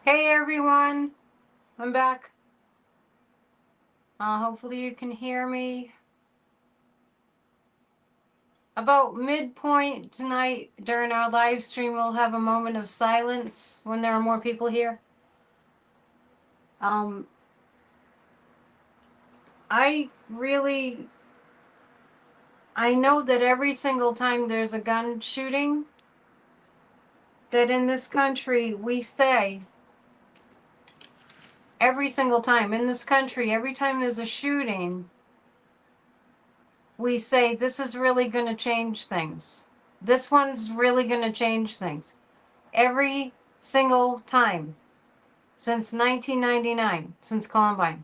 Hey everyone, I'm back. Hopefully you can hear me. About midpoint tonight during our live stream, we'll have a moment of silence when there are more people here. I know that every single time there's a gun shooting, that in this country we say, every single time in this country, every time there's a shooting, we say, this is really going to change things. This one's really going to change things. Every single time since 1999, since Columbine.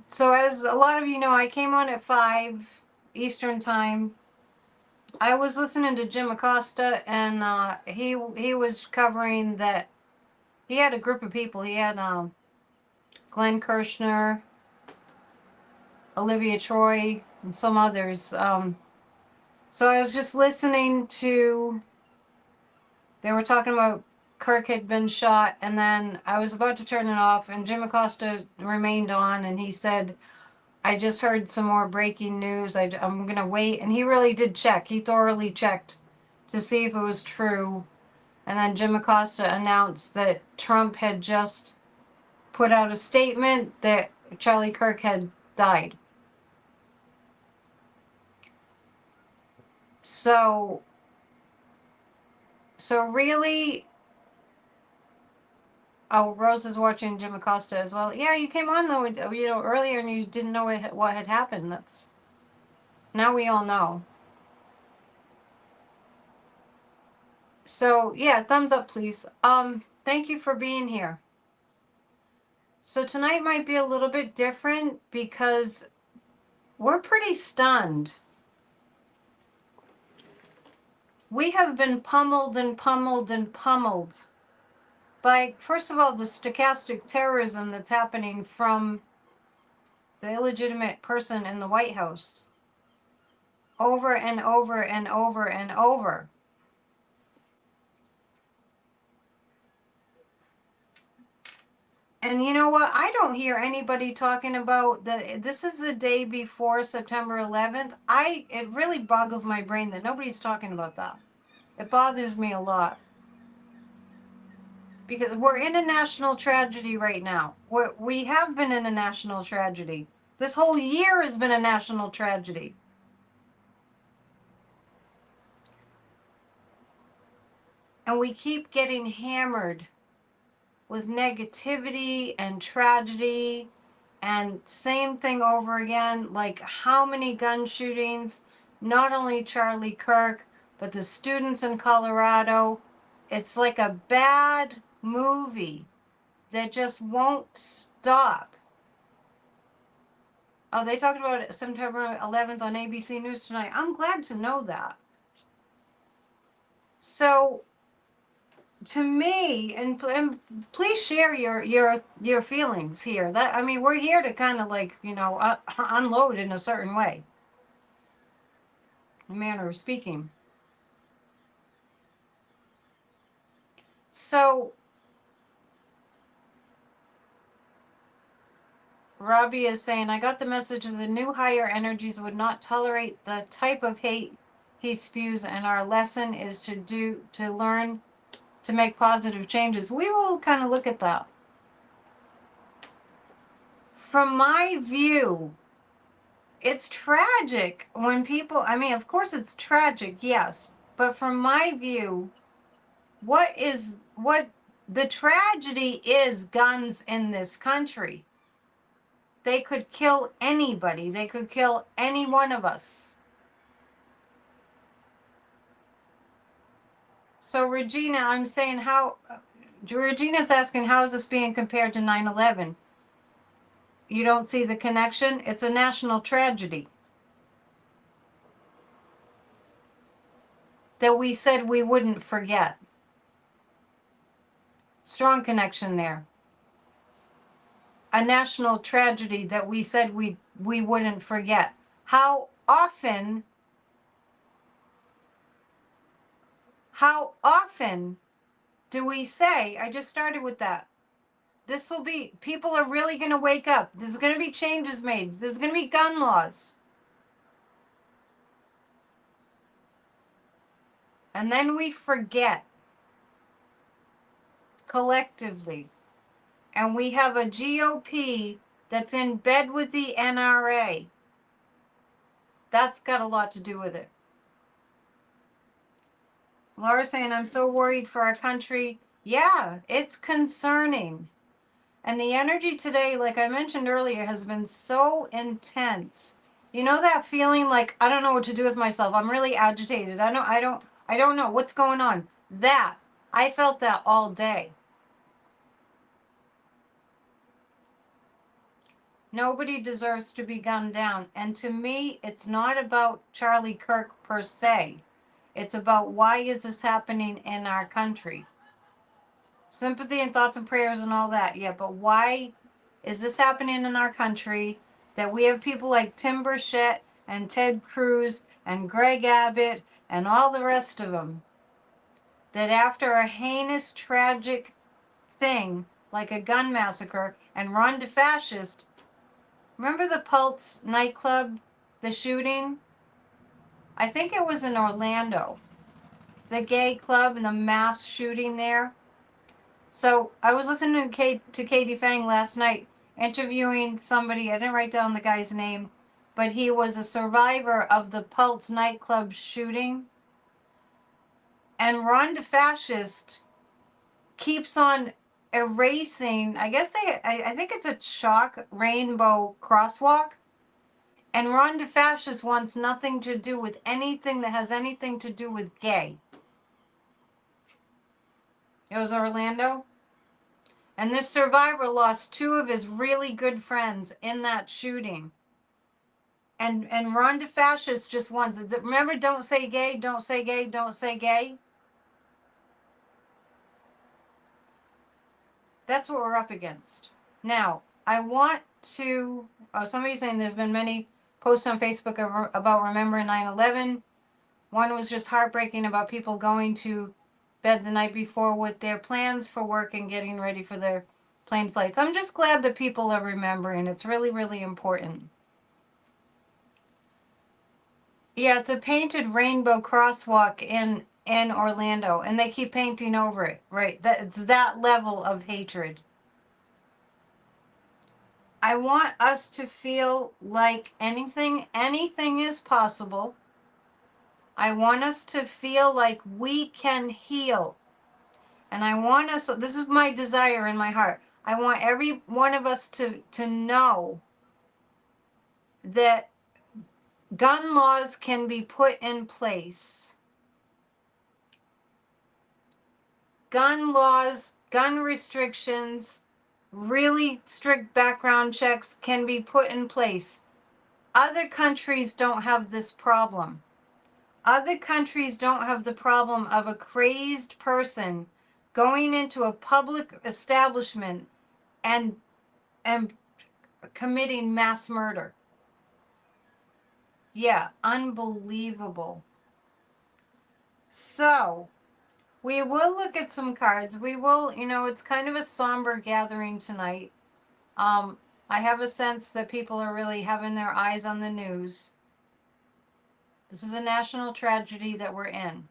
So as a lot of you know, I came on at 5 Eastern time. I was listening to Jim Acosta, and he was covering that. He had a group of people. He had Glenn Kirshner, Olivia Troy, and some others. So I was just listening to. They were talking about Kirk had been shot, and then I was about to turn it off, and Jim Acosta remained on, and he said, I just heard some more breaking news. I'm going to wait. And he really did check. He thoroughly checked to see if it was true. And then Jim Acosta announced that Trump had just put out a statement that Charlie Kirk had died. So really, oh, Rose is watching Jim Acosta as well. Yeah, you came on though, earlier, and you didn't know what had happened. Now we all know. So yeah, thumbs up, please. Thank you for being here. So tonight might be a little bit different because we're pretty stunned. We have been pummeled and pummeled and pummeled by, first of all, the stochastic terrorism that's happening from the illegitimate person in the White House over and over and over and over. And you know what? I don't hear anybody talking about this is the day before September 11th. It really boggles my brain that nobody's talking about that. It bothers me a lot. Because we're in a national tragedy right now. We have been in a national tragedy. This whole year has been a national tragedy. And we keep getting hammered with negativity and tragedy and same thing over again. Like how many gun shootings, not only Charlie Kirk, but the students in Colorado. It's like a bad movie that just won't stop. Oh, they talked about it September 11th on ABC News tonight. I'm glad to know that. So, to me, and please share your feelings here. We're here to kind of like, unload in a certain way, a manner of speaking. So, Robbie is saying, I got the message that the new higher energies would not tolerate the type of hate he spews, and our lesson is to learn to make positive changes. We will kind of look at that. From my view, it's tragic when people, of course it's tragic, yes, but from my view, what the tragedy is guns in this country. They could kill anybody. They could kill any one of us. So Regina, I'm saying Regina's asking, how is this being compared to 9/11? You don't see the connection? It's a national tragedy that we said we wouldn't forget. Strong connection there. A national tragedy that we said we wouldn't forget. How often How often do we say, I just started with that, this will be, people are really going to wake up. There's going to be changes made. There's going to be gun laws. And then we forget collectively. And we have a GOP that's in bed with the NRA. That's got a lot to do with it. Laura's saying, I'm so worried for our country. Yeah, it's concerning. And the energy today, like I mentioned earlier, has been so intense. You know that feeling like I don't know what to do with myself. I'm really agitated. I don't know what's going on. That I felt that all day. Nobody deserves to be gunned down. And to me, it's not about Charlie Kirk per se. It's about why is this happening in our country? Sympathy and thoughts and prayers and all that. Yeah, but why is this happening in our country that we have people like Tim Burchett and Ted Cruz and Greg Abbott and all the rest of them that after a heinous, tragic thing like a gun massacre and run to fascist, remember the Pulse nightclub, the shooting? I think it was in Orlando. The gay club and the mass shooting there. So I was listening to Katie Fang last night, interviewing somebody. I didn't write down the guy's name, but he was a survivor of the Pulse nightclub shooting. And Ron DeFascist keeps on erasing, I guess I think it's a chalk rainbow crosswalk. And Ron DeFascist wants nothing to do with anything that has anything to do with gay. It was Orlando. And this survivor lost two of his really good friends in that shooting. And Ron DeFascist just wants, remember, don't say gay, don't say gay, don't say gay? That's what we're up against. Now, I want to, somebody's saying there's been many posts on Facebook about remembering 9/11. One was just heartbreaking about people going to bed the night before with their plans for work and getting ready for their plane flights. I'm just glad that people are remembering. It's really, really important. Yeah, it's a painted rainbow crosswalk in Orlando, and they keep painting over it, right? It's that level of hatred. I want us to feel like anything is possible. I want us to feel like we can heal. And I want us, this is my desire in my heart. I want every one of us to know that gun laws can be put in place. Gun laws, gun restrictions, really strict background checks can be put in place. Other countries don't have this problem. Other countries don't have the problem of a crazed person going into a public establishment and committing mass murder. Yeah, unbelievable. So, we will look at some cards. We will, it's kind of a somber gathering tonight. I have a sense that people are really having their eyes on the news. This is a national tragedy that we're in.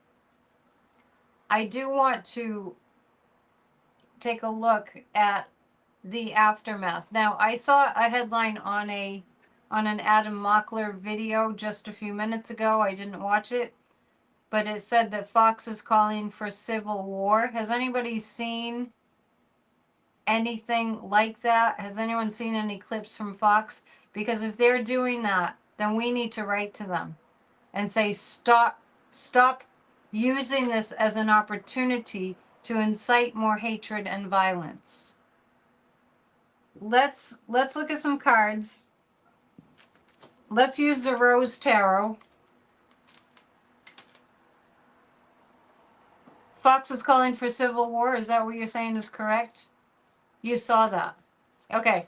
I do want to take a look at the aftermath. Now, I saw a headline on an Adam Mockler video just a few minutes ago. I didn't watch it, but it said that Fox is calling for civil war. Has anybody seen anything like that? Has anyone seen any clips from Fox? Because if they're doing that, then we need to write to them and say, stop using this as an opportunity to incite more hatred and violence. Let's look at some cards. Let's use the Rose Tarot. Fox is calling for civil war. Is that what you're saying is correct? You saw that. Okay.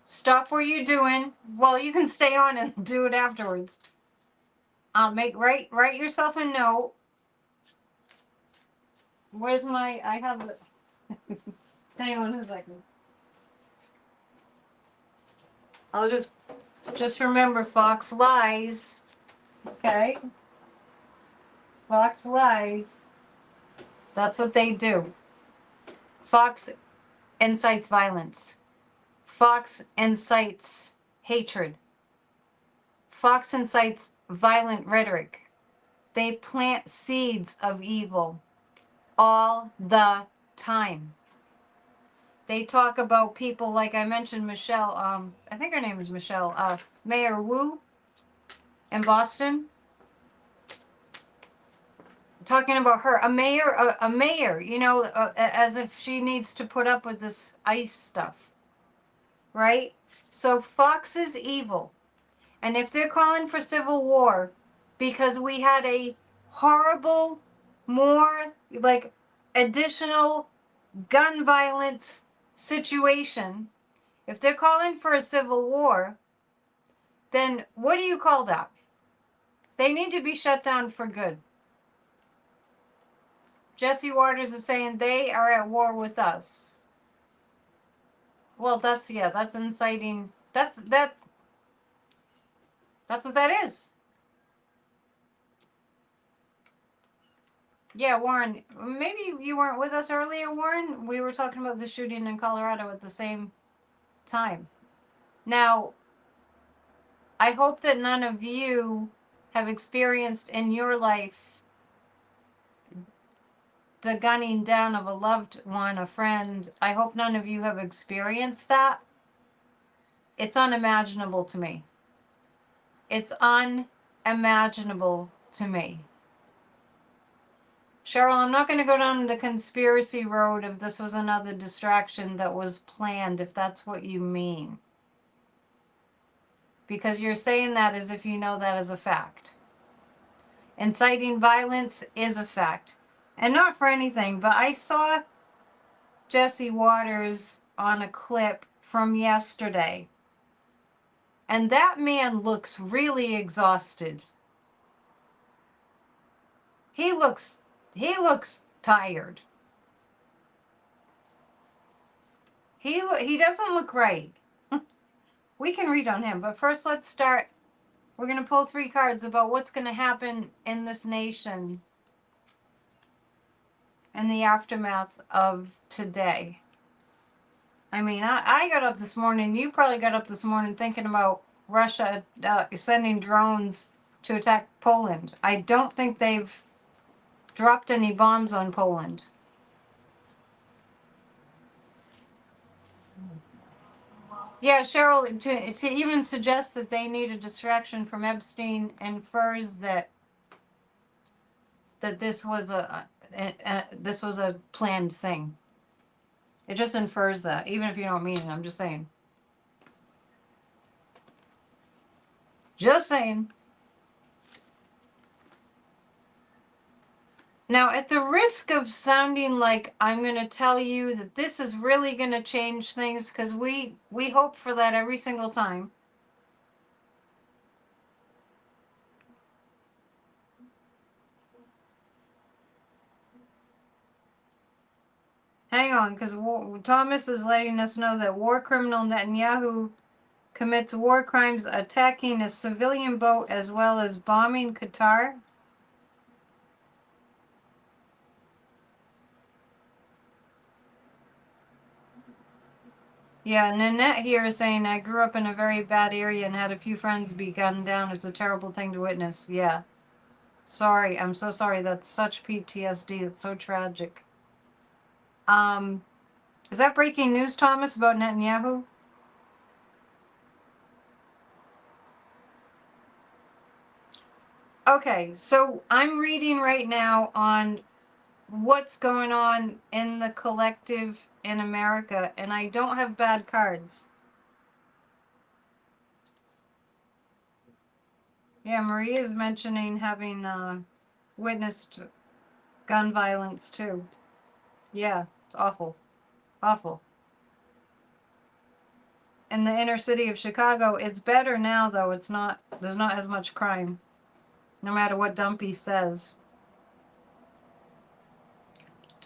Stop what you're doing. Well, you can stay on and do it afterwards. Write yourself a note Where's my, I have it. Hang on a second. I'll just remember Fox lies. Okay? Fox lies. That's what they do. Fox incites violence. Fox incites hatred. Fox incites violent rhetoric. They plant seeds of evil all the time. They talk about people like I mentioned Michelle, I think her name is Michelle, Mayor Wu in Boston. Talking about her, a mayor, you know, as if she needs to put up with this ICE stuff, right? So Fox is evil. And if they're calling for civil war because we had a horrible, more like additional gun violence situation, if they're calling for a civil war, then what do you call that? They need to be shut down for good. Jesse Waters is saying they are at war with us. Well, that's inciting. That's what that is. Yeah, Warren, maybe you weren't with us earlier, Warren. We were talking about the shooting in Colorado at the same time. Now, I hope that none of you have experienced in your life the gunning down of a loved one, a friend. I hope none of you have experienced that. It's unimaginable to me. It's unimaginable to me. Cheryl, I'm not going to go down the conspiracy road if this was another distraction that was planned, if that's what you mean. Because you're saying that as if you know that as a fact. Inciting violence is a fact. And not for anything, but I saw Jesse Waters on a clip from yesterday. And that man looks really exhausted. He looks tired. He doesn't look right. We can read on him, but first let's start. We're going to pull 3 cards about what's going to happen in this nation in the aftermath of today. I mean, I got up this morning, you probably got up this morning thinking about Russia sending drones to attack Poland. I don't think they've dropped any bombs on Poland. Yeah, Cheryl, to even suggest that they need a distraction from Epstein infers that this was this was a planned thing. It just infers that, even if you don't mean it. I'm just saying. Just saying. Now, at the risk of sounding like I'm going to tell you that this is really going to change things, because we hope for that every single time. Hang on, because Thomas is letting us know that war criminal Netanyahu commits war crimes attacking a civilian boat as well as bombing Qatar. Yeah, Nanette here is saying, I grew up in a very bad area and had a few friends be gunned down. It's a terrible thing to witness. Yeah. Sorry. I'm so sorry. That's such PTSD. It's so tragic. Is that breaking news, Thomas, about Netanyahu? Okay, so I'm reading right now on what's going on in the collective in America, and I don't have bad cards. Yeah, Marie is mentioning having witnessed gun violence too. Yeah, it's awful. Awful. In the inner city of Chicago, it's better now though. It's not, there's not as much crime. No matter what Dumpy says.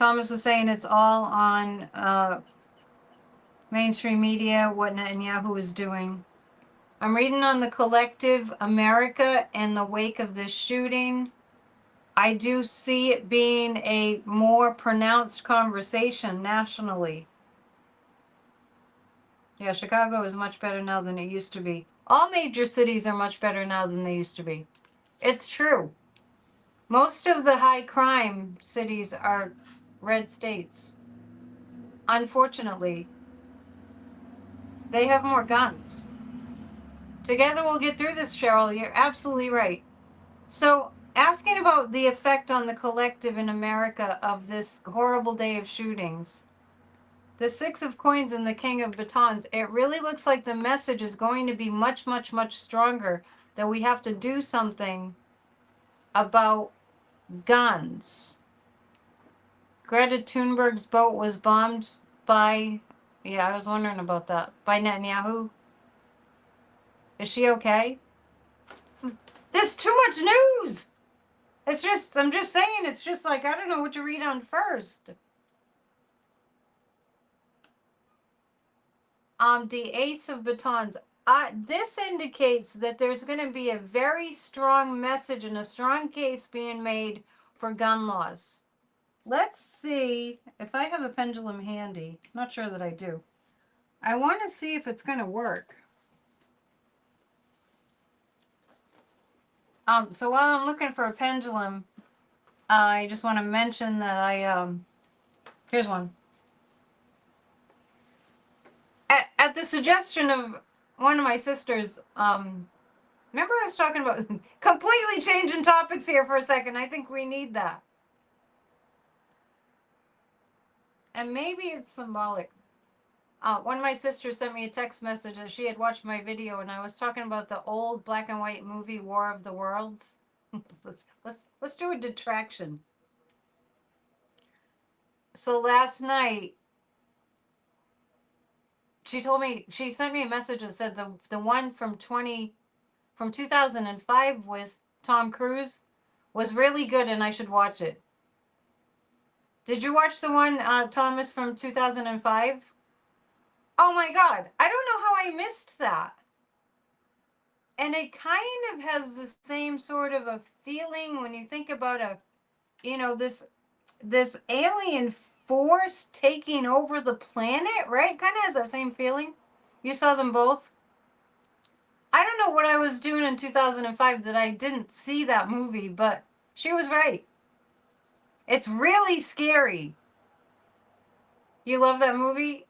Thomas is saying it's all on mainstream media, what Netanyahu is doing. I'm reading on the collective America in the wake of this shooting. I do see it being a more pronounced conversation nationally. Yeah, Chicago is much better now than it used to be. All major cities are much better now than they used to be. It's true. Most of the high crime cities are red states. Unfortunately, they have more guns. Together we'll get through this, Cheryl. You're absolutely right. So, asking about the effect on the collective in America of this horrible day of shootings. The Six of Coins and the King of Batons, it really looks like the message is going to be much, much, much stronger, that we have to do something about guns. Greta Thunberg's boat was bombed by, yeah, I was wondering about that, by Netanyahu. Is she okay? There's too much news! It's just, I'm just saying, it's just like, I don't know what to read on first. The Ace of Batons. This indicates that there's going to be a very strong message and a strong case being made for gun laws. Let's see if I have a pendulum handy. Not sure that I do. I want to see if it's going to work. So while I'm looking for a pendulum, I just want to mention that here's one. At the suggestion of one of my sisters, remember I was talking about completely changing topics here for a second. I think we need that. And maybe it's symbolic. One of my sisters sent me a text message that she had watched my video, and I was talking about the old black and white movie War of the Worlds. let's do a detraction. So last night, she sent me a message that said the one from 2005 with Tom Cruise was really good, and I should watch it. Did you watch the one, Thomas, from 2005? Oh my God, I don't know how I missed that. And it kind of has the same sort of a feeling when you think about this alien force taking over the planet, right? Kind of has that same feeling. You saw them both? I don't know what I was doing in 2005 that I didn't see that movie, but she was right. It's really scary. You love that movie?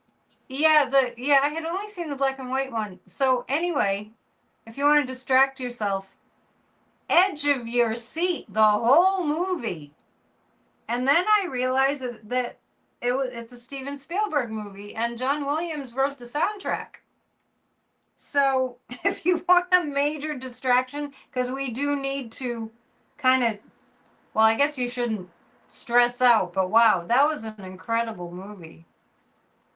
Yeah, I had only seen the black and white one. So anyway, if you want to distract yourself, edge of your seat the whole movie. And then I realized that it's a Steven Spielberg movie, and John Williams wrote the soundtrack. So if you want a major distraction, because we do need to kind of, well, I guess you shouldn't stress out, but wow, that was an incredible movie.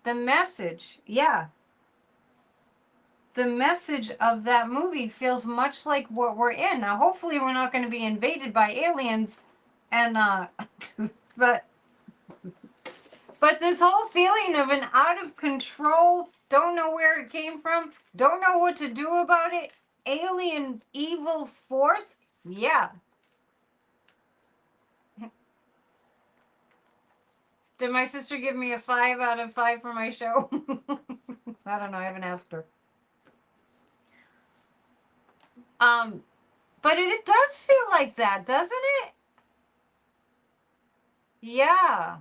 The message, yeah. The message of that movie feels much like what we're in. Now, hopefully we're not going to be invaded by aliens, and, but this whole feeling of an out of control, don't know where it came from, don't know what to do about it, alien evil force, yeah. Did my sister give me a 5 out of 5 for my show? I don't know, I haven't asked her. But it does feel like that, doesn't it? Yeah.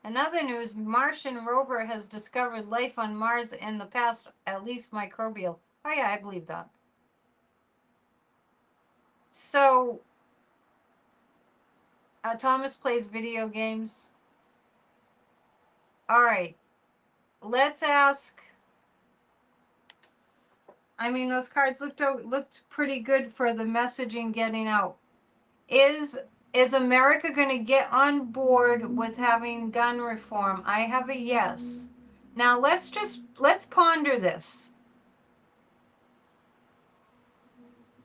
In other news, Martian rover has discovered life on Mars in the past, at least microbial. Oh yeah, I believe that. So, Thomas plays video games. All right, let's ask. I mean, those cards looked pretty good for the messaging getting out. Is America going to get on board with having gun reform? I have a yes. Now let's ponder this.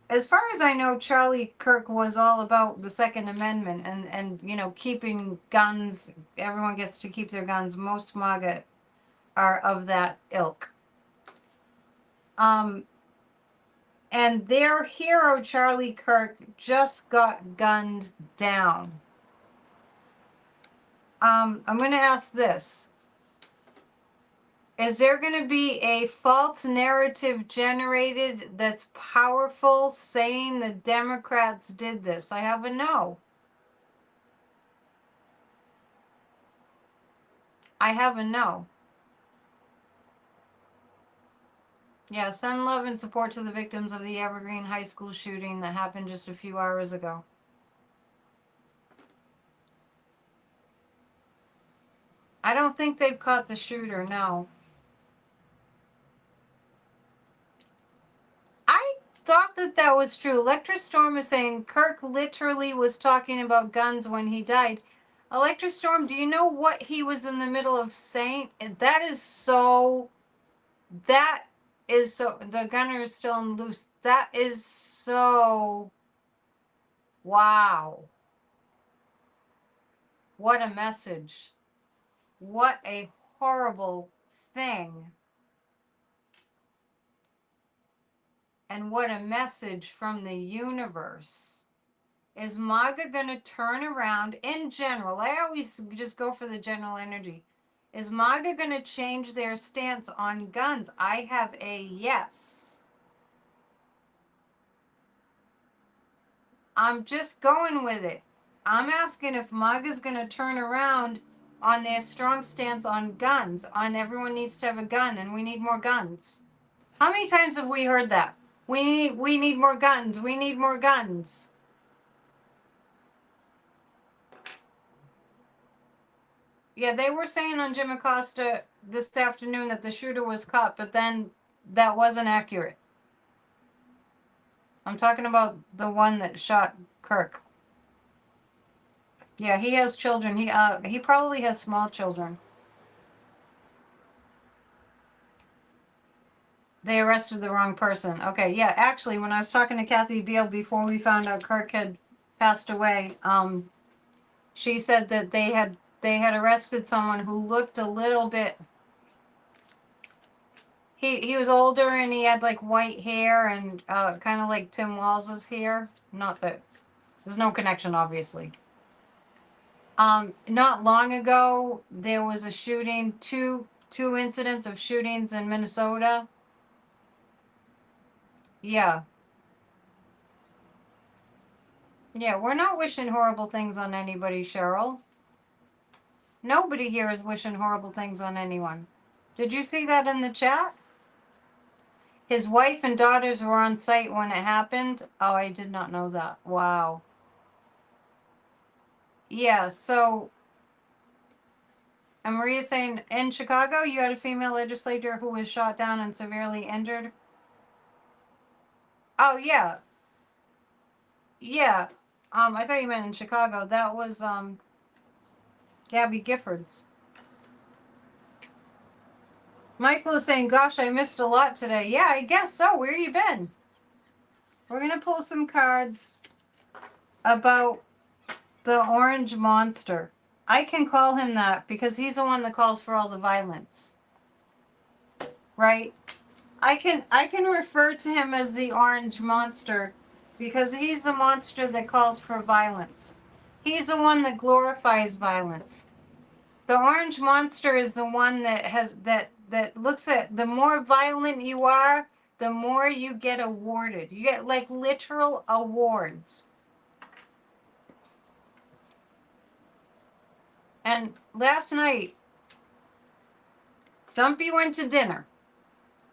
as far as I know, Charlie Kirk was all about the Second Amendment and keeping guns. Everyone gets to keep their guns. Most MAGA are of that ilk. And their hero, Charlie Kirk, just got gunned down. I'm going to ask this. Is there going to be a false narrative generated that's powerful saying the Democrats did this? I have a no. I have a no. Yeah, send love and support to the victims of the Evergreen High School shooting that happened just a few hours ago. I don't think they've caught the shooter, no. I thought that was true. Electra Storm is saying Kirk literally was talking about guns when he died. Electra Storm, do you know what he was in the middle of saying? That is so... The gunner is still in loose. That is so... Wow. What a message. What a horrible thing. And what a message from the universe. Is MAGA going to turn around in general? I always just go for the general energy. Is MAGA going to change their stance on guns? I have a yes. I'm just going with it. I'm asking if MAGA is going to turn around on their strong stance on guns, on everyone needs to have a gun and we need more guns. How many times have we heard that? We need more guns. We need more guns. Yeah, they were saying on Jim Acosta this afternoon that the shooter was caught, but then that wasn't accurate. I'm talking about the one that shot Kirk. Yeah, he has children. He probably has small children. They arrested the wrong person. Okay, yeah, actually, when I was talking to Kathy Beale before we found out Kirk had passed away, she said that they had arrested someone who looked a little bit... He was older and he had like white hair and kind of like Tim Walz's hair. Not that there's no connection, obviously. Not long ago there was a shooting, two incidents of shootings in Minnesota. Yeah. Yeah, we're not wishing horrible things on anybody, Cheryl. Nobody here is wishing horrible things on anyone. Did you see that in the chat? His wife and daughters were on site when it happened. Oh, I did not know that. Wow. Yeah, so... And Maria's saying, in Chicago, you had a female legislator who was shot down and severely injured. Oh, yeah. Yeah. I thought you meant in Chicago. That was, Gabby Giffords. Michael is saying, gosh, I missed a lot today. Yeah, I guess so. Where you been? We're going to pull some cards about the orange monster. I can call him that because he's the one that calls for all the violence. Right? I can refer to him as the orange monster because he's the monster that calls for violence. He's the one that glorifies violence. The orange monster is the one that looks at the more violent you are, the more you get awarded. You get like literal awards. And last night, Dumpy went to dinner.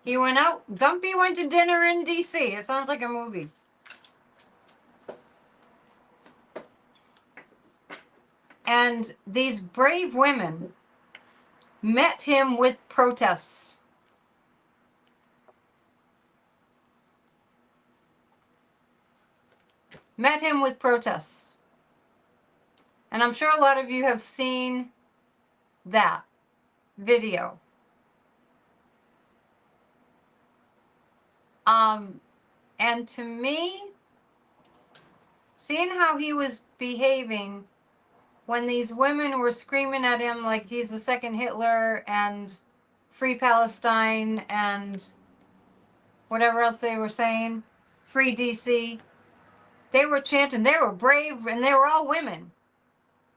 He went out. Dumpy went to dinner in D.C. It sounds like a movie. And these brave women met him with protests. Met him with protests. And I'm sure a lot of you have seen that video. And to me, seeing how he was behaving when these women were screaming at him like he's the second Hitler and free Palestine and whatever else they were saying, free DC, they were chanting, they were brave, and they were all women.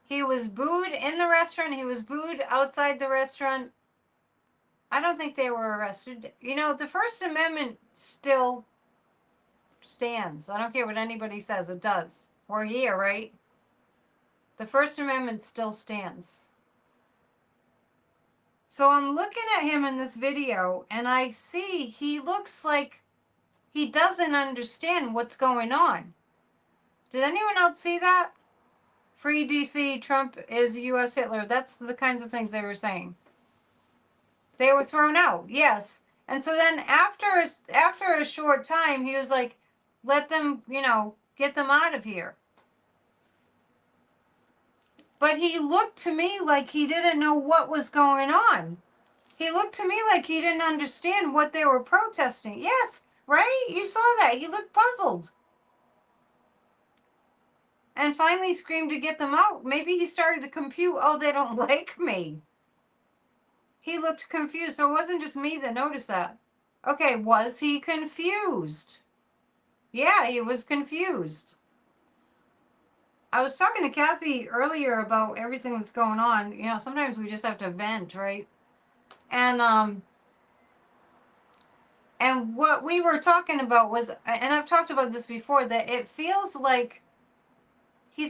He was booed in the restaurant, he was booed outside the restaurant. I don't think they were arrested. You know, the First Amendment still stands. I don't care what anybody says, it does. We're here, right? The First Amendment still stands. So I'm looking at him in this video and I see he looks like he doesn't understand what's going on. Did anyone else see that? Free DC, Trump is US Hitler. That's the kinds of things they were saying. They were thrown out, yes. And so then after a short time, he was like, let them, you know, get them out of here. But he looked to me like he didn't know what was going on. He looked to me like he didn't understand what they were protesting. Yes, right? You saw that. He looked puzzled. And finally screamed to get them out. Maybe he started to compute, oh, they don't like me. He looked confused. So it wasn't just me that noticed that. Okay, was he confused? Yeah, he was confused. I was talking to Kathy earlier about everything that's going on. You know, sometimes we just have to vent, right? And what we were talking about was, and I've talked about this before, that it feels like he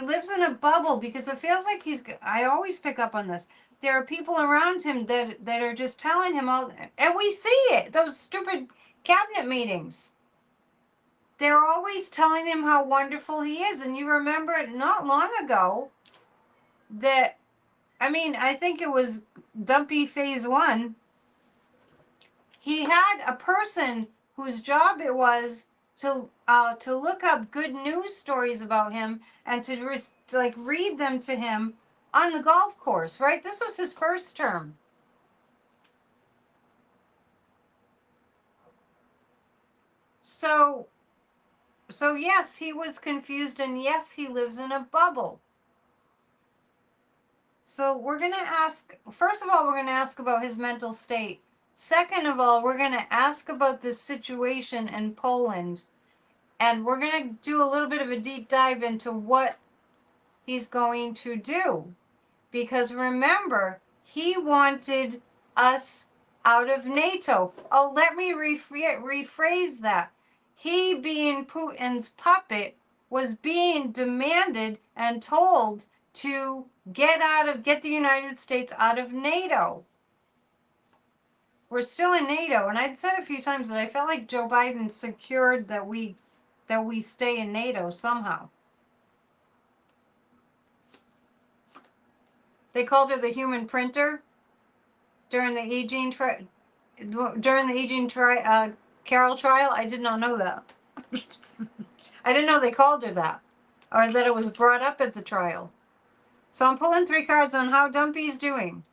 lives in a bubble because it feels like I always pick up on this. There are people around him that are just telling him all, and we see it, those stupid cabinet meetings. They're always telling him how wonderful he is. And you remember it not long ago that, I mean, I think it was Dumpy Phase 1. He had a person whose job it was to look up good news stories about him and to like read them to him on the golf course, right? This was his first term. So yes, he was confused, and yes, he lives in a bubble. So we're going to ask, first of all, we're going to ask about his mental state. Second of all, we're going to ask about this situation in Poland. And we're going to do a little bit of a deep dive into what he's going to do. Because remember, he wanted us out of NATO. Oh, let me rephrase that. He, being Putin's puppet, was being demanded and told to get the United States out of NATO. We're still in NATO, and I'd said a few times that I felt like Joe Biden secured that we stay in NATO somehow. They called her the human printer during the Carroll trial. I did not know that. I didn't know they called her that, or that it was brought up at the trial. So I'm pulling 3 cards on how Dumpy's doing.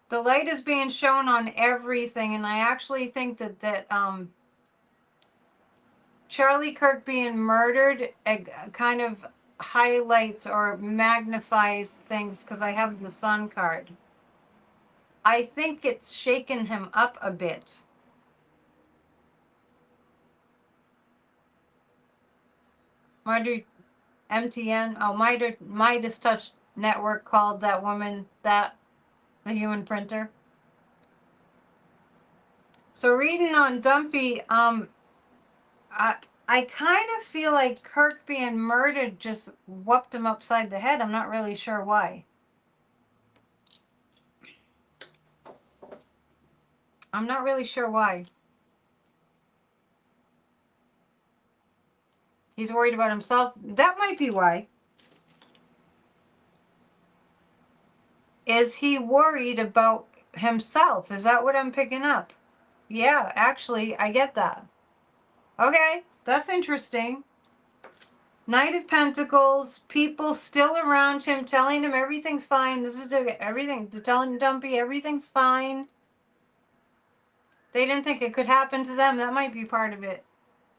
The light is being shown on everything, and I actually think that Charlie Kirk being murdered kind of highlights or magnifies things, because I have the Sun card. I think it's shaken him up a bit. MTN, Midas Touch Network called that woman the human printer. So reading on Dumpy, I kind of feel like Kirk being murdered just whooped him upside the head. I'm not really sure why. I'm not really sure why. He's worried about himself. That might be why. Is he worried about himself? Is that what I'm picking up? Yeah, actually, I get that. Okay, that's interesting. Knight of Pentacles, people still around him telling him everything's fine. This is everything. They're telling Dumpy everything's fine. They didn't think it could happen to them. That might be part of it.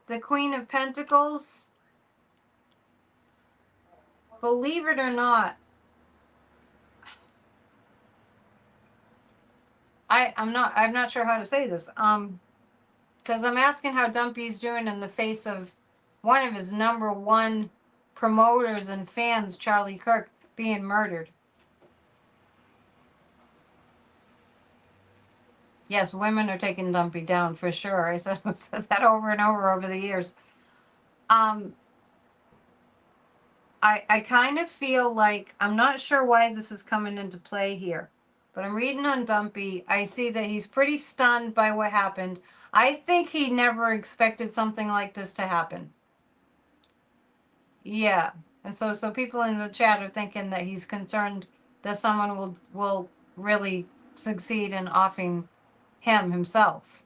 The Queen of Pentacles, believe it or not, I'm not sure how to say this. Because I'm asking how Dumpy's doing in the face of one of his #1 promoters and fans, Charlie Kirk, being murdered. Yes, women are taking Dumpy down for sure. I've said that over and over the years. I kind of feel like, I'm not sure why this is coming into play here, but I'm reading on Dumpy. I see that he's pretty stunned by what happened. I think he never expected something like this to happen. Yeah. And so people in the chat are thinking that he's concerned that someone will really succeed in offing him himself.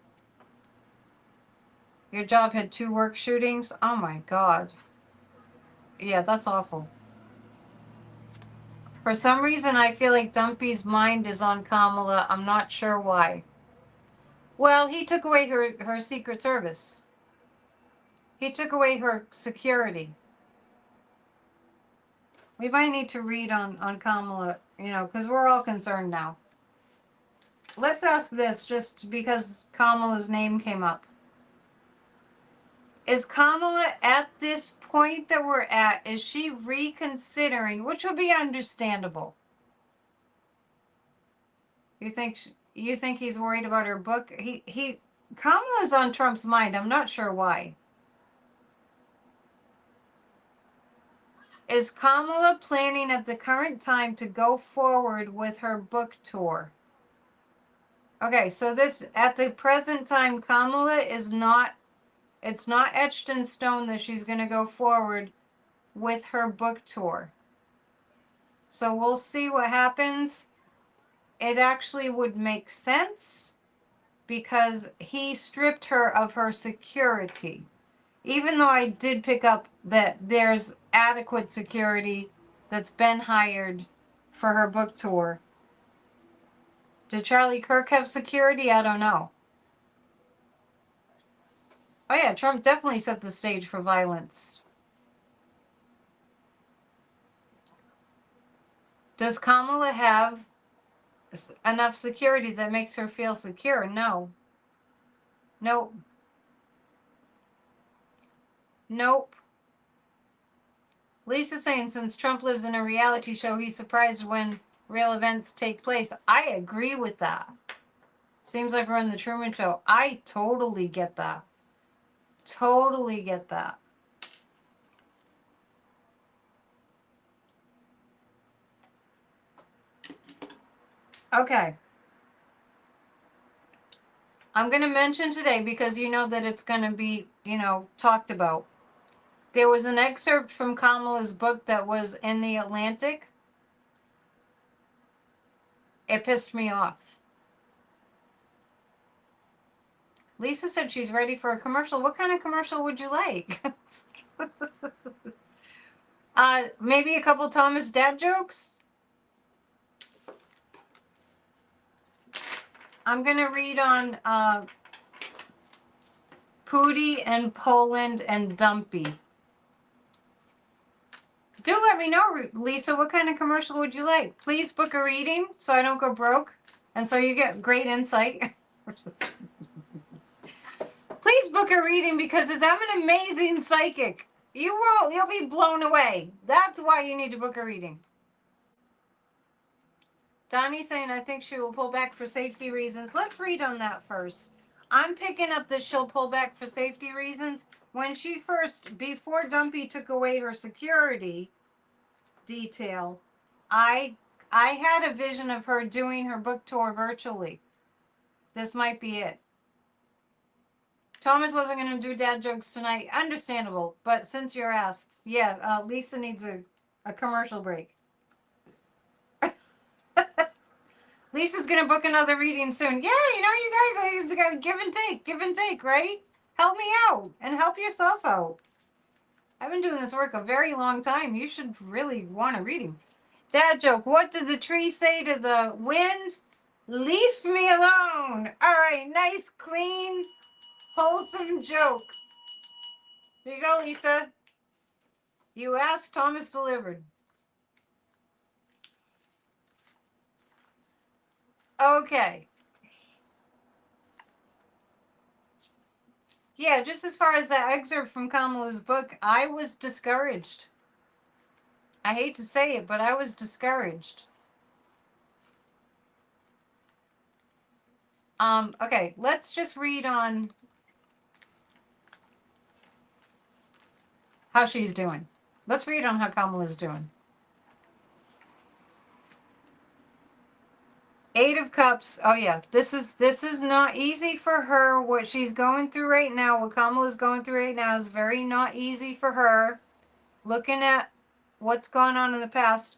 Your job had 2 work shootings? Oh my God. Yeah, that's awful. For some reason, I feel like Dumpy's mind is on Kamala. I'm not sure why. Well, he took away her Secret Service. He took away her security. We might need to read on Kamala, because we're all concerned now. Let's ask this, just because Kamala's name came up. Is Kamala at this point that we're at, is she reconsidering, which would be understandable? You think he's worried about her book? Kamala's on Trump's mind. I'm not sure why. Is Kamala planning at the current time to go forward with her book tour? Okay, so at the present time, Kamala is not, it's not etched in stone that she's going to go forward with her book tour. So we'll see what happens. It actually would make sense because he stripped her of her security. Even though I did pick up that there's adequate security that's been hired for her book tour. Did Charlie Kirk have security? I don't know. Oh yeah, Trump definitely set the stage for violence. Does Kamala have enough security that makes her feel secure? No. Nope. Nope. Lisa's saying since Trump lives in a reality show, he's surprised when real events take place. I agree with that. Seems like we're in the Truman Show. I totally get that. Totally get that. Okay. I'm going to mention today, because you know that it's going to be, talked about. There was an excerpt from Kamala's book that was in the Atlantic. It pissed me off. Lisa said she's ready for a commercial. What kind of commercial would you like? Maybe a couple Thomas dad jokes? I'm going to read on Pootie and Poland and Dumpy. Do let me know, Lisa, what kind of commercial would you like? Please book a reading so I don't go broke and so you get great insight. Please book a reading because I'm an amazing psychic. You'll be blown away. That's why you need to book a reading. Donnie's saying, I think she will pull back for safety reasons. Let's read on that first. I'm picking up that she'll pull back for safety reasons. When she first, before Dumpy took away her security detail, I had a vision of her doing her book tour virtually. This might be it. Thomas wasn't going to do dad jokes tonight. Understandable. But since you're asked, yeah, Lisa needs a commercial break. Lisa's going to book another reading soon. Yeah, you guys got to give and take, right? Help me out and help yourself out. I've been doing this work a very long time. You should really want a reading. Dad joke. What did the tree say to the wind? Leave me alone. All right, nice, clean, wholesome joke. There you go, Lisa. You asked, Thomas delivered. Okay. Yeah, just as far as that excerpt from Kamala's book, I was discouraged. I hate to say it, but I was discouraged. Okay, let's just read on how she's doing. Let's read on how Kamala's doing. Eight of Cups. Oh yeah, this is not easy for her. What she's going through right now, what Kamala's going through right now, is very not easy for her. Looking at what's gone on in the past,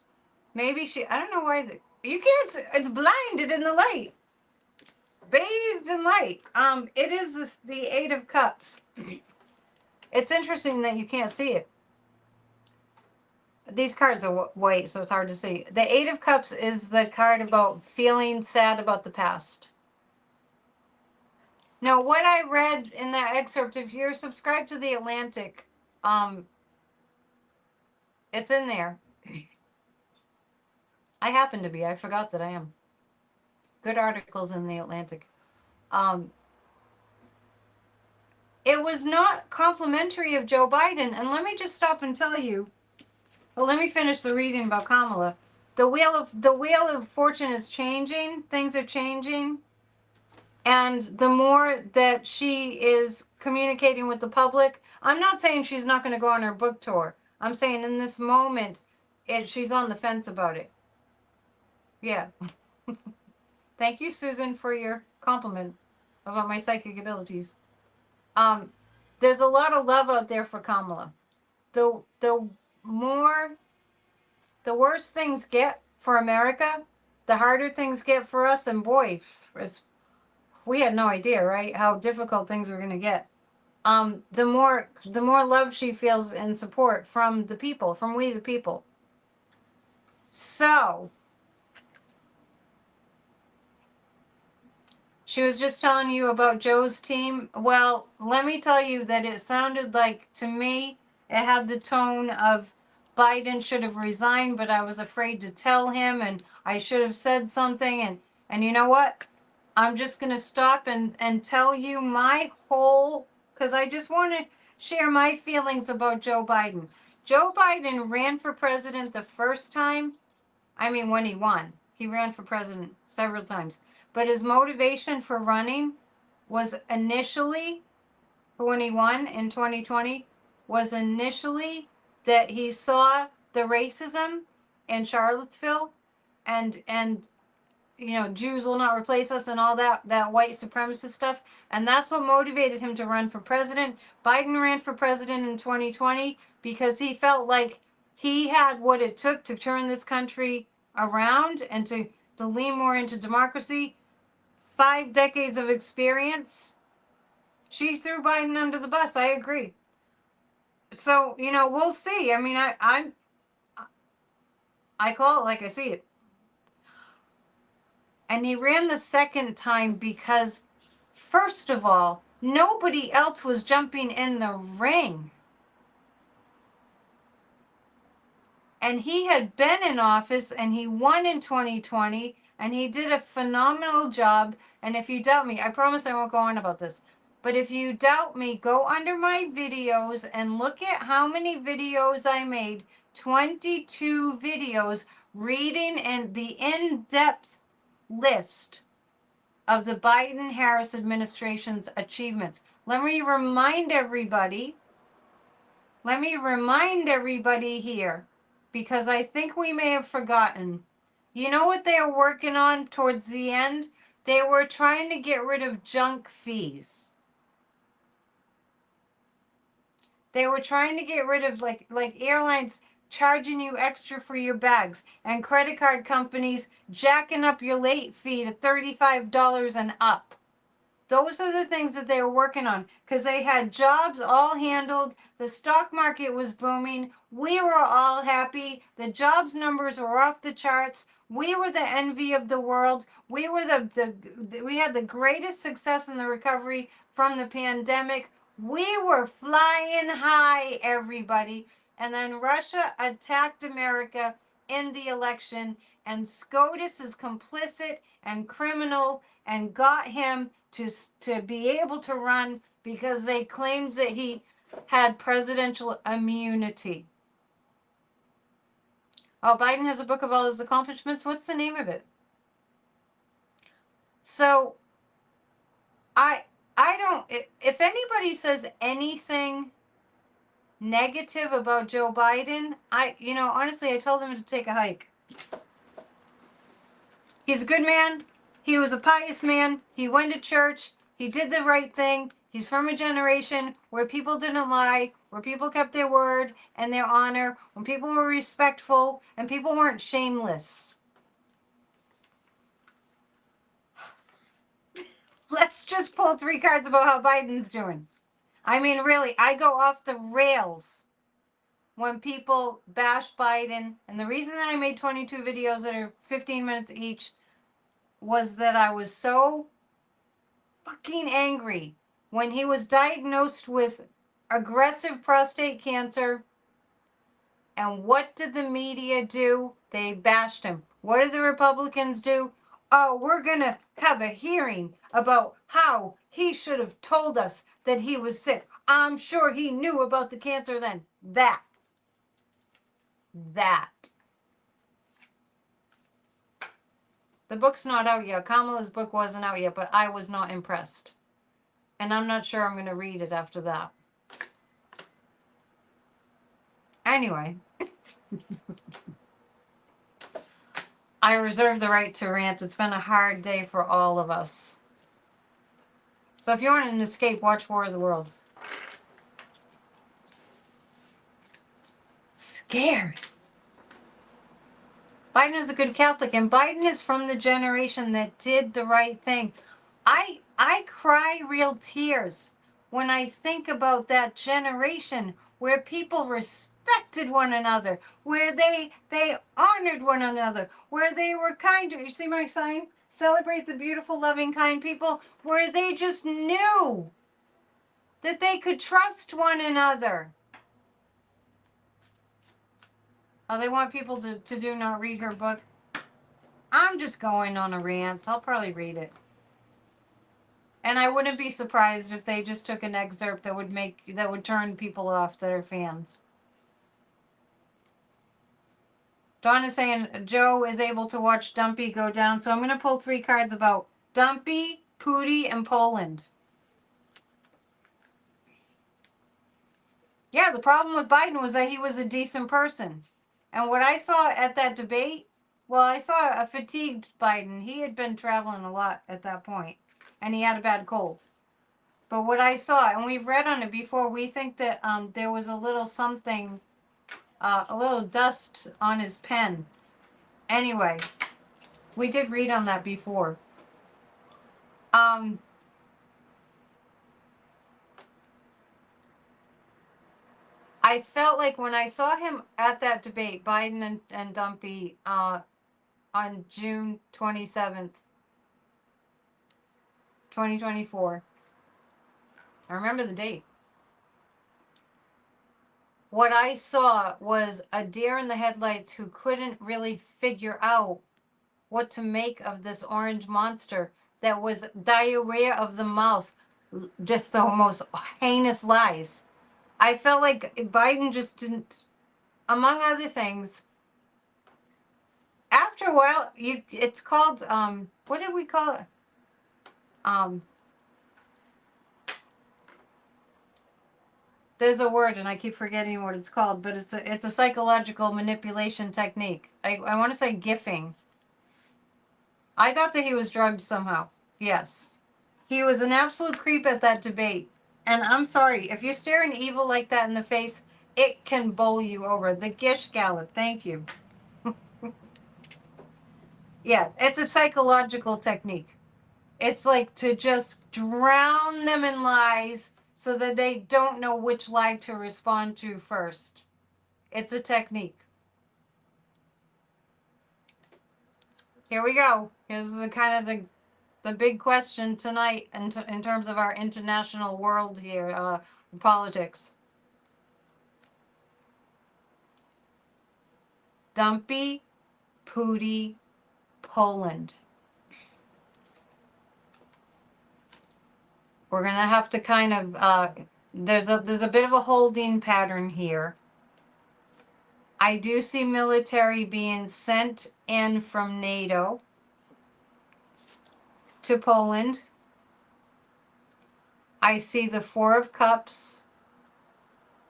maybe I don't know why you can't. It's blinded in the light, bathed in light. It is the Eight of Cups. It's interesting that you can't see it. These cards are white, so it's hard to see. The Eight of Cups is the card about feeling sad about the past. Now, what I read in that excerpt, if you're subscribed to the Atlantic, it's in there. I happen to be. I forgot that I am. Good articles in the Atlantic. It was not complimentary of Joe Biden. And let me just stop and tell you. Well, let me finish the reading about Kamala. The wheel of fortune is changing. Things are changing. And the more that she is communicating with the public, I'm not saying she's not going to go on her book tour. I'm saying in this moment, she's on the fence about it. Yeah. Thank you, Susan, for your compliment about my psychic abilities. There's a lot of love out there for Kamala. The worse things get for America, the harder things get for us. And boy, we had no idea, right, how difficult things were going to get. The more love she feels and support from the people, from we the people. So she was just telling you about Joe's team. Well, let me tell you that it sounded like, to me, it had the tone of Biden should have resigned, but I was afraid to tell him, and I should have said something. And you know what? I'm just going to stop and tell you my whole, because I just want to share my feelings about Joe Biden. Joe Biden ran for president the first time. I mean, when he won. He ran for president several times. But his motivation for running was initially, when he won in 2020, was initially that he saw the racism in Charlottesville and you know, Jews will not replace us and all that white supremacist stuff. And that's what motivated him to run for president. Biden ran for president in 2020 because he felt like he had what it took to turn this country around and to lean more into democracy. 5 decades of experience. She threw Biden under the bus. I agree. So, you know, we'll see. I mean, I call it like I see it. And he ran the second time because, first of all, nobody else was jumping in the ring. And he had been in office and he won in 2020 and he did a phenomenal job. And if you doubt me, I promise I won't go on about this. But if you doubt me, go under my videos and look at how many videos I made. 22 videos reading and the in-depth list of the Biden-Harris administration's achievements. Let me remind everybody here, because I think we may have forgotten. You know what they are working on towards the end? They were trying to get rid of junk fees. They were trying to get rid of like airlines charging you extra for your bags and credit card companies jacking up your late fee to $35 and up. Those are the things that they were working on because they had jobs all handled. The stock market was booming. We were all happy. The jobs numbers were off the charts. We were the envy of the world. We were we had the greatest success in the recovery from the pandemic. We were flying high, everybody. And then Russia attacked America in the election, and SCOTUS is complicit and criminal and got him to be able to run because they claimed that he had presidential immunity. Oh, Biden has a book of all his accomplishments. What's the name of it? So I don't, if anybody says anything negative about Joe Biden, honestly, I told them to take a hike. He's a good man. He was a pious man. He went to church. He did the right thing. He's from a generation where people didn't lie, where people kept their word and their honor, when people were respectful and people weren't shameless. Let's just pull 3 cards about how Biden's doing. I mean, really, I go off the rails when people bash Biden. And the reason that I made 22 videos that are 15 minutes each was that I was so fucking angry when he was diagnosed with aggressive prostate cancer. And what did the media do? They bashed him. What did the Republicans do? Oh, we're going to have a hearing about how he should have told us that he was sick. I'm sure he knew about the cancer then. That. The book's not out yet. Kamala's book wasn't out yet, but I was not impressed. And I'm not sure I'm going to read it after that. Anyway. I reserve the right to rant. It's been a hard day for all of us. So if you want an escape, watch War of the Worlds. Scared. Biden is a good Catholic, and Biden is from the generation that did the right thing. I cry real tears when I think about that generation where people respected one another, where they honored one another, where they were kind to, you see my sign? Celebrate the beautiful, loving, kind people, where they just knew that they could trust one another. Oh, they want people to do not read her book. I'm just going on a rant. I'll probably read it. And I wouldn't be surprised if they just took an excerpt that would turn people off that are fans. Dawn is saying Joe is able to watch Dumpy go down. So I'm going to pull 3 cards about Dumpy, Pooty, and Poland. Yeah, the problem with Biden was that he was a decent person. And what I saw at that debate, well, I saw a fatigued Biden. He had been traveling a lot at that point, and he had a bad cold. But what I saw, and we've read on it before, we think that there was a little something, a little dust on his pen. Anyway, we did read on that before. I felt like when I saw him at that debate, Biden and Dumpy, on June 27th, 2024. I remember the date. What I saw was a deer in the headlights who couldn't really figure out what to make of this orange monster that was diarrhea of the mouth, just the most heinous lies. I felt like Biden just didn't, among other things, after a while, it's called, what did we call it? There's a word, and I keep forgetting what it's called, but it's a psychological manipulation technique. I want to say giffing. I thought that he was drugged somehow. Yes. He was an absolute creep at that debate. And I'm sorry, if you're staring evil like that in the face, it can bowl you over. The Gish Gallop, thank you. Yeah, it's a psychological technique. It's like to just drown them in lies so that they don't know which lie to respond to first. It's a technique. Here we go. Here's the kind of the big question tonight in terms of our international world here, politics. Dumpy, Pooty, Poland. We're gonna have to kind of there's a bit of a holding pattern here. I do see military being sent in from NATO to Poland. I see the Four of Cups.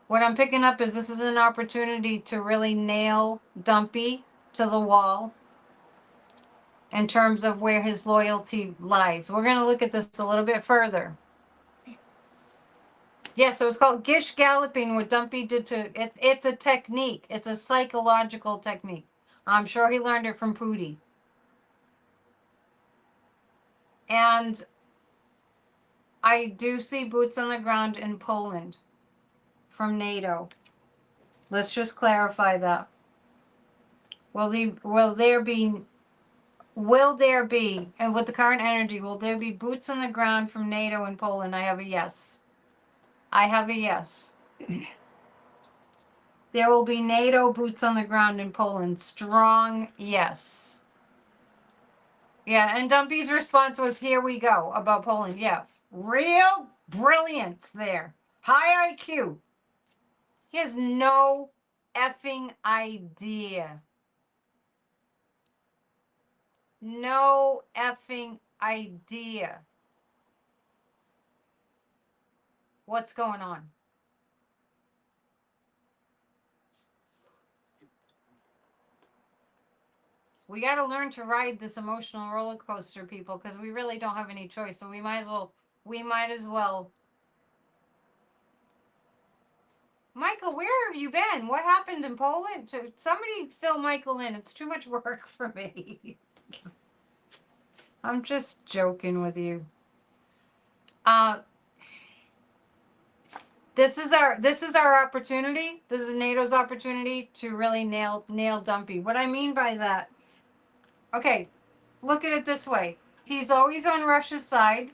What I'm picking up is this is an opportunity to really nail Dumpy to the wall in terms of where his loyalty lies. We're going to look at this a little bit further. Yeah, so it's called Gish Galloping, what Dumpy did to it. It's a technique. It's a psychological technique. I'm sure he learned it from Pooty. And I do see boots on the ground in Poland from NATO. Let's just clarify that. Will there be, and with the current energy, will there be boots on the ground from NATO in Poland? I have a yes. I have a yes. There will be NATO boots on the ground in Poland. Strong yes. Yeah, and Dumpy's response was, here we go, about Poland. Yeah, real brilliance there. High IQ. He has no effing idea. No effing idea what's going on. We got to learn to ride this emotional roller coaster, people, because we really don't have any choice. So we might as well. Michael, where have you been? What happened in Poland? Somebody fill Michael in. It's too much work for me. I'm just joking with you. This is our opportunity. This is NATO's opportunity to really nail Dumpy. What I mean by that, okay, look at it this way. He's always on Russia's side.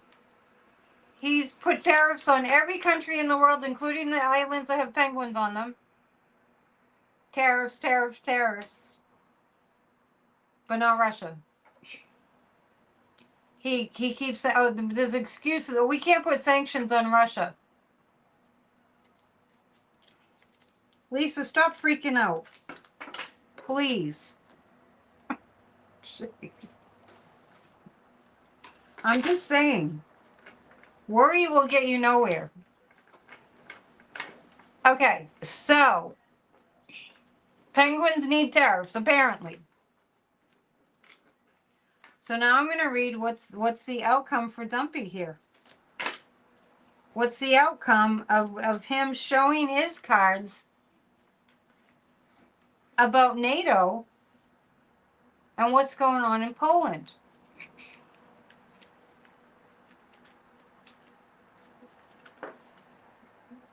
He's put tariffs on every country in the world, including the islands that have penguins on them. Tariffs, tariffs, tariffs. But not Russia. He keeps saying, oh, there's excuses. Oh, we can't put sanctions on Russia. Lisa, stop freaking out. Please. I'm just saying. Worry will get you nowhere. Okay, so penguins need tariffs, apparently. So now I'm going to read what's the outcome for Dumpy here. What's the outcome of him showing his cards about NATO and what's going on in Poland?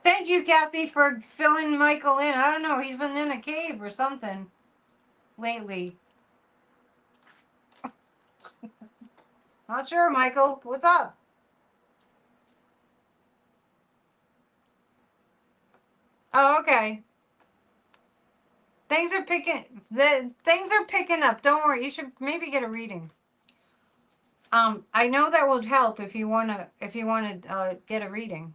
Thank you, Kathy, for filling Michael in. I don't know. He's been in a cave or something lately. Not sure, Michael. What's up? Oh, okay. Things are picking up. Don't worry. You should maybe get a reading. I know that would help if you wanna get a reading.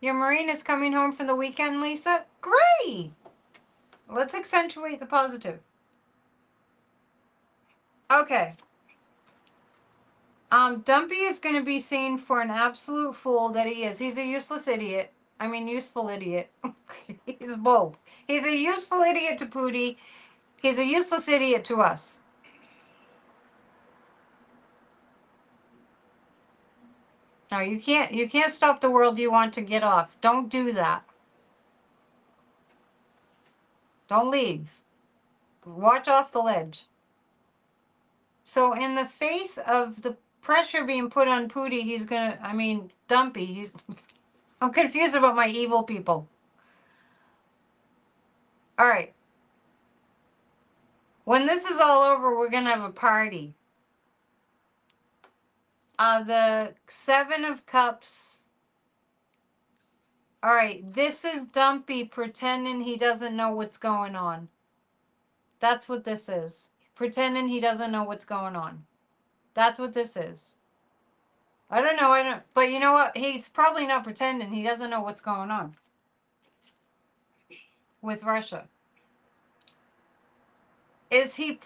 Your Marine is coming home for the weekend, Lisa? Great! Let's accentuate the positive. Okay. Dumpy is going to be seen for an absolute fool that he is. He's a useless idiot. I mean, useful idiot. He's both. He's a useful idiot to Pooty. He's a useless idiot to us. No, you can't stop the world you want to get off. Don't do that. Don't leave. Watch off the ledge. So in the face of the pressure being put on Pooty, he's gonna, I mean, Dumpy, he's, I'm confused about my evil people. All right. When this is all over, we're gonna have a party. The Seven of Cups. All right, this is Dumpy pretending he doesn't know what's going on. That's what this is. Pretending he doesn't know what's going on. That's what this is. I don't know, but you know what? He's probably not pretending. He doesn't know what's going on with Russia. Is he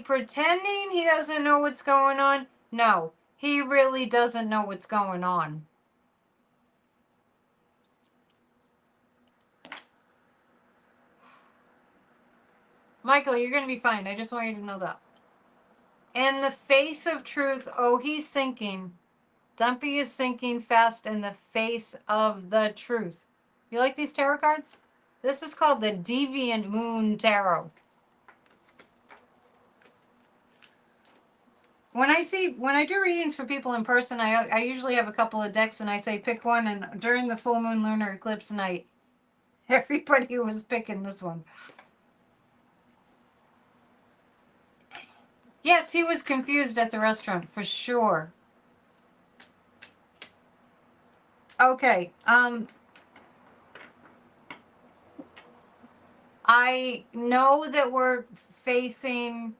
pretending he doesn't know what's going on? No, he really doesn't know what's going on. Michael, you're going to be fine. I just want you to know that. In the face of truth, oh, he's sinking. Dumpy is sinking fast in the face of the truth. You like these tarot cards? This is called the Deviant Moon Tarot. When I do readings for people in person, I usually have a couple of decks and I say pick one, and during the full moon lunar eclipse night, everybody was picking this one. Yes, he was confused at the restaurant for sure. Okay, I know that we're facing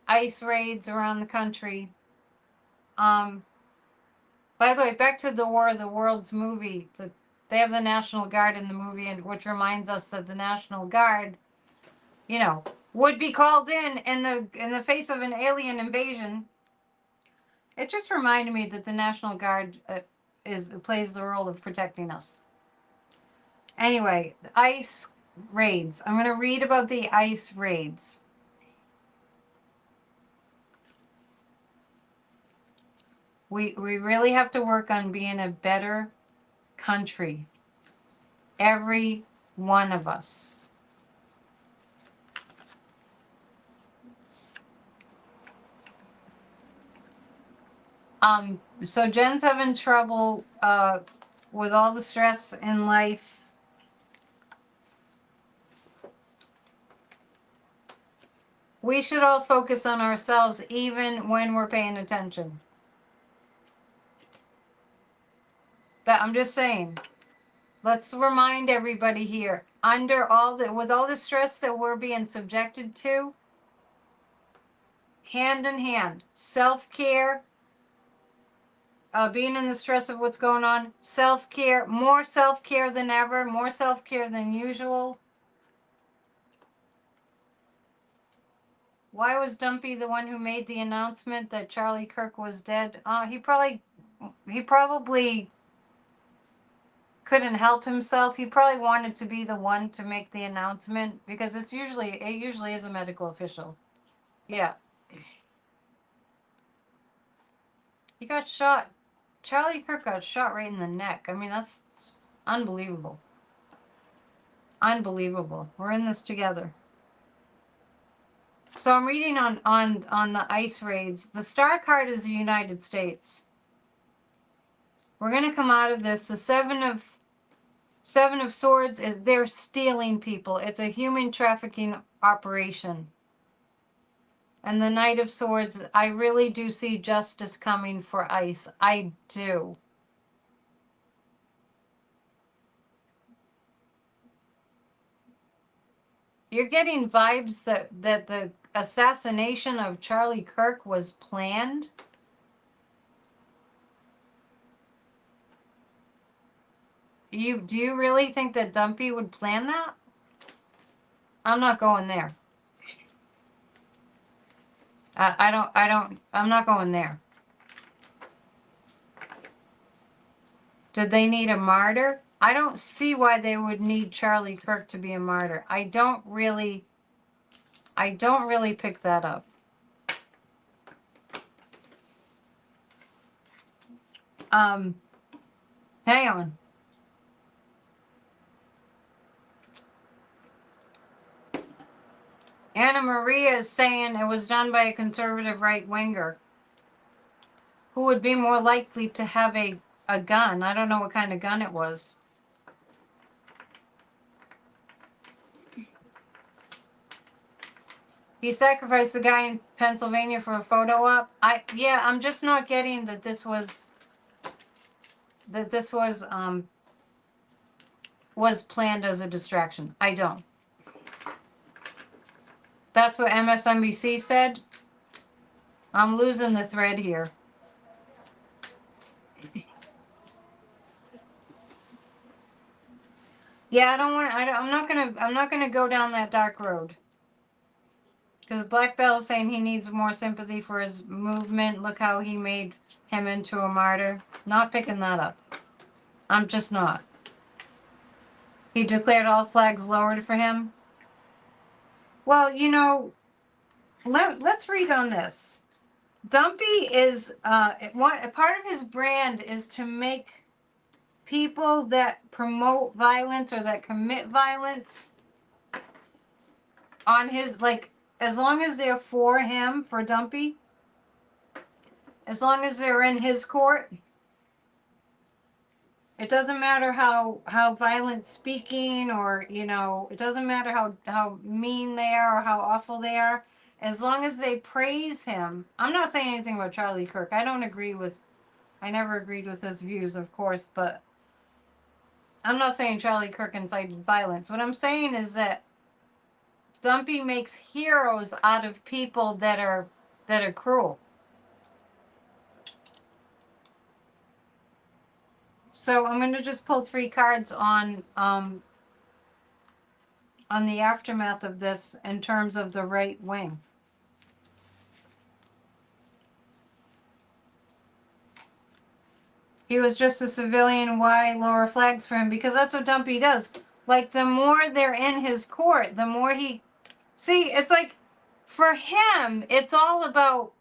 ICE raids around the country. By the way, back to the War of the Worlds movie. They have the National Guard in the movie, and which reminds us that the National Guard, you know, would be called in the face of an alien invasion. It just reminded me that the National Guard plays the role of protecting us. Anyway, the ICE raids. I'm going to read about the ICE raids. We really have to work on being a better country. Every one of us. So Jen's having trouble with all the stress in life. We should all focus on ourselves even when we're paying attention. But I'm just saying, let's remind everybody here, with all the stress that we're being subjected to, hand in hand, self-care, being in the stress of what's going on, self-care, more self-care than ever, more self-care than usual. Why was Dumpy the one who made the announcement that Charlie Kirk was dead? He probably couldn't help himself. He probably wanted to be the one to make the announcement because it usually is a medical official. Yeah. He got shot. Charlie Kirk got shot right in the neck. I mean, that's unbelievable. Unbelievable. We're in this together. So I'm reading on the ICE raids. The star card is the United States. We're going to come out of this. The Seven of Swords is they're stealing people. It's a human trafficking operation. And the Knight of Swords, I really do see justice coming for ICE. I do. You're getting vibes that the assassination of Charlie Kirk was planned. Do you really think that Dumpy would plan that? I'm not going there. I'm not going there. Did they need a martyr? I don't see why they would need Charlie Kirk to be a martyr. I don't really pick that up. Hang on. Anna Maria is saying it was done by a conservative right-winger who would be more likely to have a gun. I don't know what kind of gun it was. He sacrificed the guy in Pennsylvania for a photo op. I'm just not getting that this was planned as a distraction. I don't. That's what MSNBC said. I'm losing the thread here. Yeah, I don't want. I'm not gonna go down that dark road. Because Black Bell is saying he needs more sympathy for his movement. Look how he made him into a martyr. Not picking that up. I'm just not. He declared all flags lowered for him. Well, let's read on this. Dumpy is a part of his brand is to make people that promote violence or that commit violence on his, like, as long as they're for him, for Dumpy, as long as they're in his court, it doesn't matter how violent speaking, or it doesn't matter how mean they are or how awful they are, as long as they praise him. I'm not saying anything about Charlie Kirk. I never agreed with his views, of course, but I'm not saying Charlie Kirk incited violence. What I'm saying is that Dumpy makes heroes out of people that are cruel. So I'm going to just pull 3 cards on the aftermath of this in terms of the right wing. He was just a civilian. Why lower flags for him? Because that's what Dumpy does. Like, the more they're in his court, the more he... See, it's like, for him, it's all about,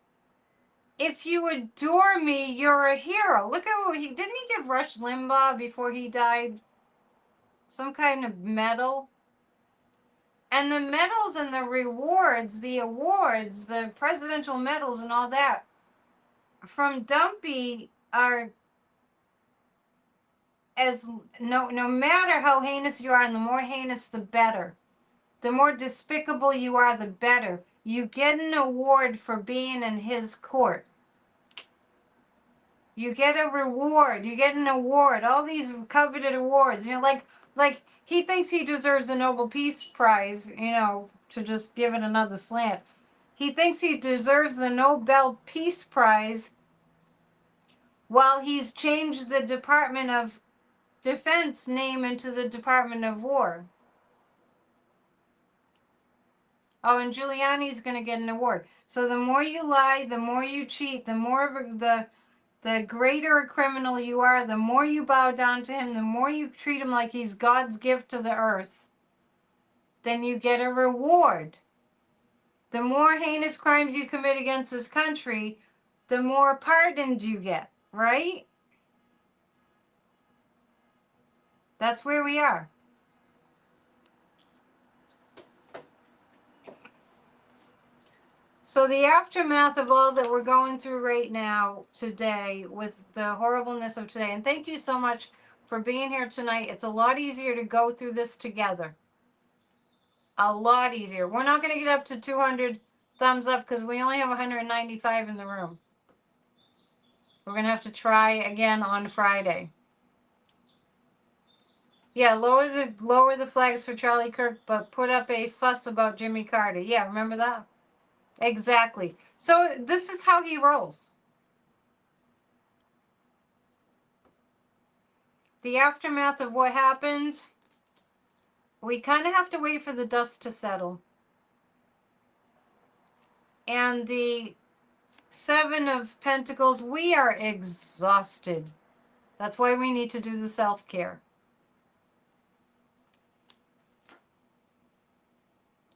if you adore me, you're a hero. Look at what didn't he give Rush Limbaugh, before he died, some kind of medal? And the medals and the rewards, the awards, the presidential medals and all that, from Dumpy are, as no matter how heinous you are, and the more heinous the better. The more despicable you are, the better. You get an award for being in his court. You get a reward. You get an award. All these coveted awards. Like he thinks he deserves a Nobel Peace Prize, to just give it another slant. He thinks he deserves the Nobel Peace Prize while he's changed the Department of Defense name into the Department of War. Oh, and Giuliani's going to get an award. So the more you lie, the more you cheat, the more of the greater a criminal you are, the more you bow down to him, the more you treat him like he's God's gift to the earth, then you get a reward. The more heinous crimes you commit against this country, the more pardoned you get, right? That's where we are. So the aftermath of all that we're going through right now, today, with the horribleness of today, and thank you so much for being here tonight. It's a lot easier to go through this together. A lot easier. We're not going to get up to 200 thumbs up because we only have 195 in the room. We're going to have to try again on Friday. Yeah, lower the flags for Charlie Kirk, but put up a fuss about Jimmy Carter. Yeah, remember that? Exactly. So this is how he rolls. The aftermath of what happened, we kind of have to wait for the dust to settle. And the 7 of Pentacles, we are exhausted. That's why we need to do the self-care.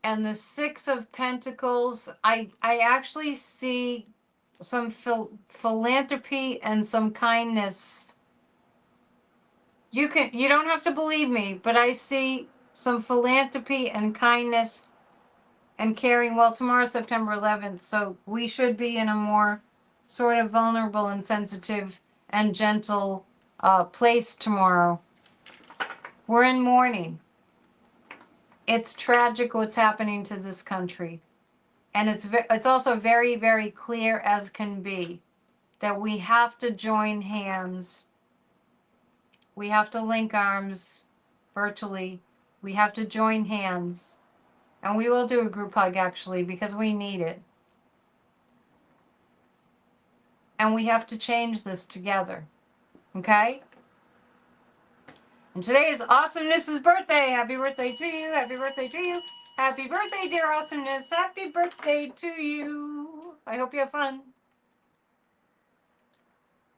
And the 6 of Pentacles, I actually see some philanthropy and some kindness. You don't have to believe me, but I see some philanthropy and kindness and caring. Well, tomorrow's September 11th, so we should be in a more sort of vulnerable and sensitive and gentle place tomorrow. We're in mourning. It's tragic what's happening to this country. And it's also very, very clear as can be that we have to join hands. We have to link arms virtually. We have to join hands. And we will do a group hug, actually, because we need it. And we have to change this together. Okay? And today is Awesomeness's birthday. Happy birthday to you. Happy birthday to you. Happy birthday, dear Awesomeness. Happy birthday to you. I hope you have fun.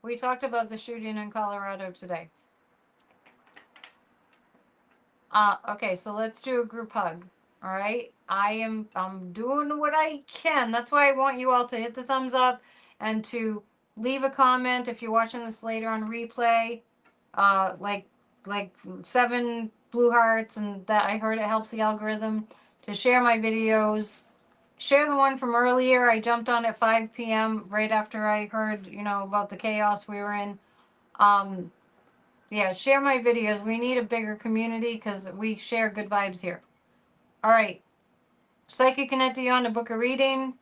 We talked about the shooting in Colorado today. Okay, so let's do a group hug. All right? I'm doing what I can. That's why I want you all to hit the thumbs up and to leave a comment if you're watching this later on replay. Like 7 blue hearts, and that I heard it helps the algorithm to share my videos. Share the one from earlier. I jumped on at 5 p.m. right after I heard, about the chaos we were in. Yeah, share my videos. We need a bigger community because we share good vibes here. All right. Psychic Connected on to book a reading.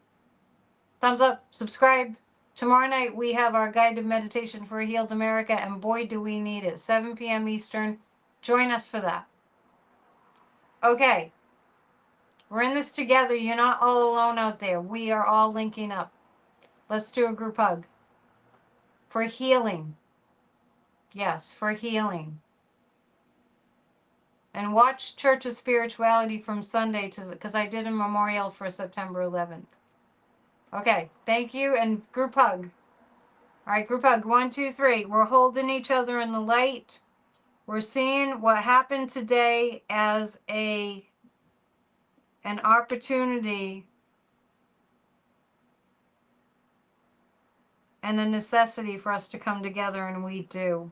Thumbs up, subscribe. Tomorrow night we have our guided meditation for a healed America, and boy do we need it. 7 p.m. Eastern. Join us for that. Okay. We're in this together. You're not all alone out there. We are all linking up. Let's do a group hug. For healing. Yes, for healing. And watch Church of Spirituality from Sunday because I did a memorial for September 11th. Okay, thank you, and group hug. All right, group hug. 1, 2, 3. We're holding each other in the light. We're seeing what happened today as an opportunity and a necessity for us to come together, and we do.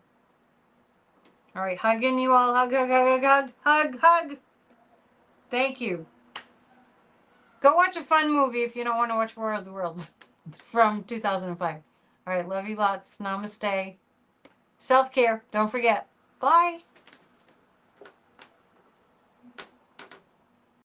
All right, hugging you all. Hug, hug, hug, hug, hug, hug, hug. Thank you. Go watch a fun movie if you don't want to watch War of the Worlds from 2005. All right, love you lots. Namaste. Self-care. Don't forget. Bye.